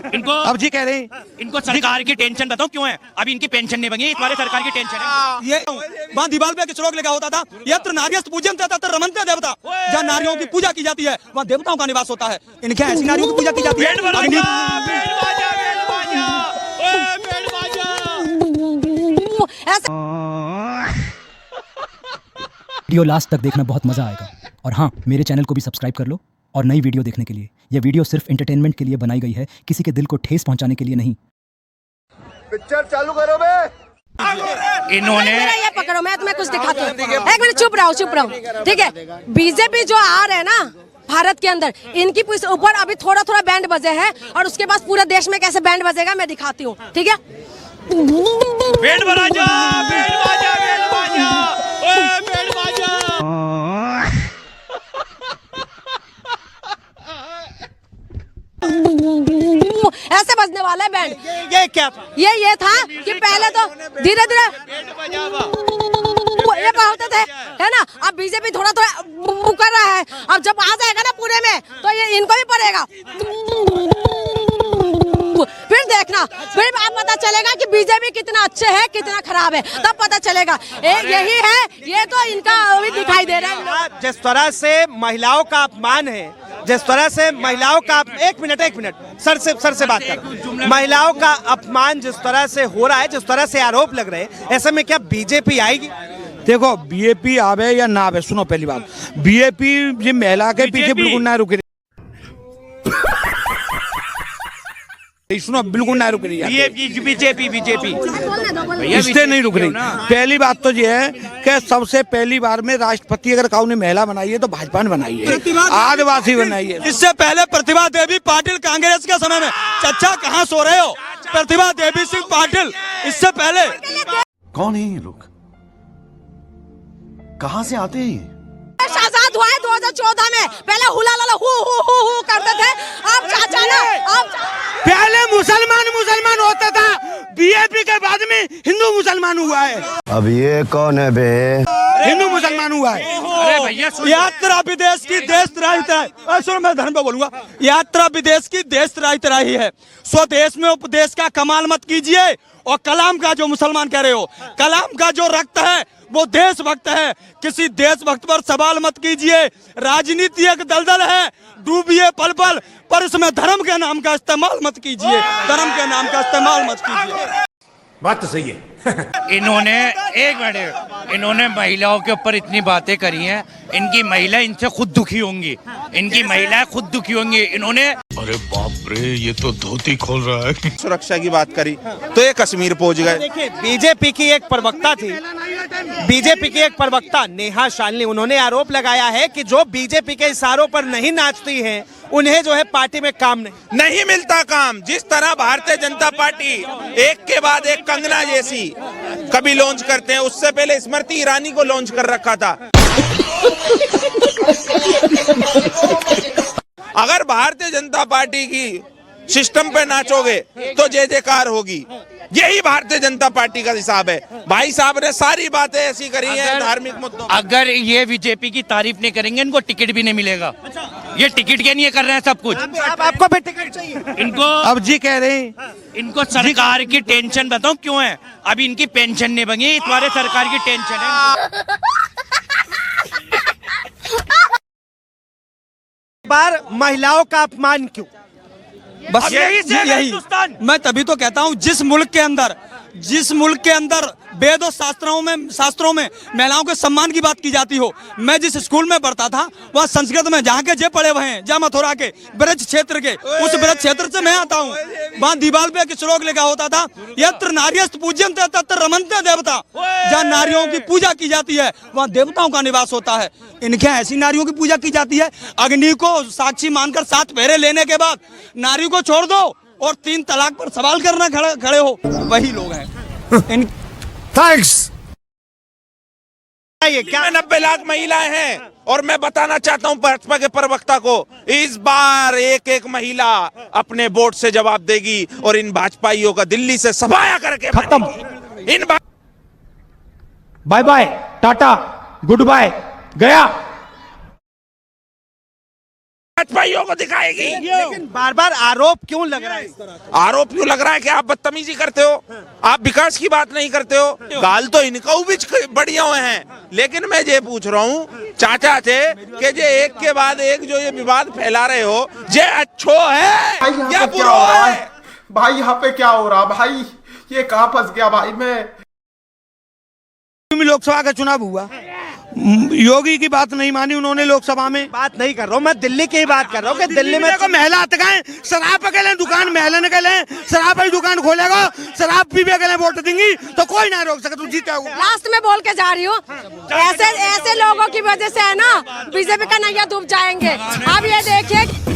इनको अब जी कह रहे हैं इनको सरकार की टेंशन बताओ क्यों है? अभी इनकी पेंशन नहीं बनी, तुम्हारे सरकार की टेंशन है। ये वहाँ दीवार पे श्लोक लिखा होता था, यत्र नार्यस्तु पूज्यन्ते तत्र रमन्ते देवता। जहाँ नारियों की पूजा की जाती है वहाँ देवताओं का निवास होता है। इनके ऐसी नारियों की पूजा की जाती है। वीडियो लास्ट तक देखना, बहुत मजा आएगा। और हाँ, मेरे चैनल को भी सब्सक्राइब कर लो और नई वीडियो देखने के लिए। यह वीडियो सिर्फ एंटरटेनमेंट के लिए बनाई गई है, किसी के दिल को ठेस पहुंचाने के लिए नहीं। पिक्चर चालू करो बे। इन्होंने ये पकड़ो, मैं तुम्हें कुछ दिखाती हूँ। एक मिनट चुप रहो, चुप रहो, ठीक है। बीजेपी जो आ रहे हैं ना भारत के अंदर, इनकी ऊपर अभी थोड़ा थोड़ा बैंड बजे है और उसके बाद पूरे देश में कैसे बैंड बजेगा मैं दिखाती हूँ, ठीक है। बैंड बजा, बैंड बजा, बैंड बजा, ओए बैंड बजा। ऐसे बजने वाला है बैंड। ये क्या था? ये था कि पहले तो धीरे धीरे ये कहते थे, है ना। अब बीजेपी थोड़ा थोड़ा कर रहा है, अब जब आ जाएगा ना पूरे में तो ये इनको भी पड़ेगा। फिर देखना, फिर आप पता चलेगा कि बीजेपी कितना अच्छे है कितना खराब है, तब पता चलेगा। यही है, ये तो इनका अभी दिखाई दे रहा है। जिस तरह से महिलाओं का अपमान है, जिस तरह से महिलाओं का एक मिनट सर से बात कर। महिलाओं का अपमान जिस तरह से हो रहा है, जिस तरह से आरोप लग रहे हैं, ऐसे में क्या बीजेपी आएगी? देखो, बीजेपी आवे या ना आवे, सुनो पहली बात, बीजेपी जी महिला के पीछे बिल्कुल ना रुक रही। सुनो, बिल्कुल ना रुक रही है बीजेपी इससे नहीं रुक रही। पहली बात तो ये है कि सबसे पहली बार में राष्ट्रपति अगर काऊ ने महिला बनाई है तो भाजपा ने बनाई है, आदिवासी बनाई है। इससे पहले प्रतिभा देवी पाटिल कांग्रेस के समय में, चचा कहाँ सो रहे हो? प्रतिभा देवी सिंह पाटिल, इससे पहले। कौन है ये लोग, कहाँ से आते हैं? आजाद हुआ है 2014 में, पहले हुला लाला हु करते थे। अब चाचा ना, अब पहले मुसलमान होता था, बीजेपी के बाद में हिंदू मुसलमान हुआ है। अब ये कौन है बे? हिंदू मुसलमान हुआ है। अरे भैया यात्रा विदेश की देश तराही, सुनो मैं धर्म पे बोलूंगा। यात्रा विदेश की देश तराही है, स्वदेश में उपदेश का कमाल मत कीजिए। और कलाम का जो मुसलमान कह रहे हो, कलाम का जो रक्त है वो देशभक्त है, किसी देशभक्त पर सवाल मत कीजिए। राजनीति एक दलदल है, डूबिए पल पल, पर इसमें धर्म के नाम का इस्तेमाल मत कीजिए, धर्म के नाम का इस्तेमाल मत कीजिए। बात तो सही है। इन्होंने एक मिनट, इन्होंने महिलाओं के ऊपर इतनी बातें करी हैं, इनकी महिला इनसे खुद दुखी होंगी, इनकी महिलाएं खुद दुखी होंगी। इन्होंने अरे बाप रे, ये तो धोती खोल रहा है। सुरक्षा की बात करी तो ये कश्मीर पहुंच गए। देखिए, बीजेपी की एक प्रवक्ता थी, बीजेपी की एक प्रवक्ता नेहा शालिनी, उन्होंने आरोप लगाया है कि जो बीजेपी के इशारों पर नहीं नाचती हैं उन्हें जो है पार्टी में काम नहीं मिलता काम। जिस तरह भारतीय जनता पार्टी एक के बाद एक कंगना जैसी कभी लॉन्च करते हैं, उससे पहले स्मृति ईरानी को लॉन्च कर रखा था। अगर भारतीय जनता पार्टी की सिस्टम पे नाचोगे तो जय जयकार होगी। यही भारतीय जनता पार्टी का हिसाब है। भाई साहब ने सारी बातें ऐसी करी हैं धार्मिक मुद्दों। अगर ये बीजेपी की तारीफ नहीं करेंगे, इनको टिकट भी नहीं मिलेगा। ये टिकट के लिए कर रहे हैं सब कुछ। आपको भी टिकट चाहिए? इनको अब जी कह रहे हैं इनको सरकार की टेंशन बताओ क्यों है? अभी इनकी पेंशन नहीं बनी, तुम्हारे सरकार की टेंशन है। बार महिलाओं का अपमान क्यों? बस यही मैं तभी तो कहता हूँ, जिस मुल्क के अंदर वेद और शास्त्रों में महिलाओं के सम्मान की बात की जाती हो। मैं जिस स्कूल में पढ़ता था वहाँ संस्कृत में, जहाँ के जे पढ़े हुए हैं, जहाँ मथुरा के ब्रज क्षेत्र के, उस ब्रज क्षेत्र से मैं आता हूँ। वहाँ दीवार पे एक श्लोक लिखा होता था, यत्र नार्यस्तु पूज्यन्ते तत्र रमन्ते देवता। जहाँ नारियों की पूजा की जाती है वहाँ देवताओं का निवास होता है। इनके ऐसी नारियों की पूजा की जाती है, अग्नि को साक्षी मानकर 7 फेरे लेने के बाद नारी को छोड़ दो और 3 तलाक पर सवाल करना खड़े हो, वही लोग हैं। थैंक्स। क्या 90 लाख महिलाएं हैं और मैं बताना चाहता हूं भाजपा के प्रवक्ता को, इस बार एक महिला अपने वोट से जवाब देगी और इन भाजपाइयों का दिल्ली से सफाया करके खत्म। इन बाय बाय, टाटा, गुड बाय, गया। भाजपाइयों को दिखाएगी। लेकिन बार बार आरोप क्यों लग रहा है इस तरह का? आरोप क्यों लग रहा है कि आप बदतमीजी करते हो, आप विकास की बात नहीं करते हो। गाल तो इनका भी बढ़िया हुए हैं, लेकिन मैं ये पूछ रहा हूँ चाचा से कि जे एक के बाद एक जो ये विवाद फैला रहे हो, जे अच्छो है या बुरा है? भाई यहाँ पे क्या हो रहा भाई, ये कहाँ फंस गया भाई मैं। लोकसभा का चुनाव हुआ, योगी की बात नहीं मानी उन्होंने लोकसभा में। बात नहीं कर रहा हूँ मैं, दिल्ली की ही बात कर रहा हूँ कि दिल्ली में देखो महिला अटकाएं, शराब पे गए दुकान महिला ने गए, शराब की दुकान खोलेगा, शराब पीवे गए वोट देंगी तो कोई ना रोक सके, तू जीता हो। लास्ट में बोल के जा रही हूँ, ऐसे लोगों की वजह से है ना बीजेपी का नैया डूब जाएंगे। अब ये देखिए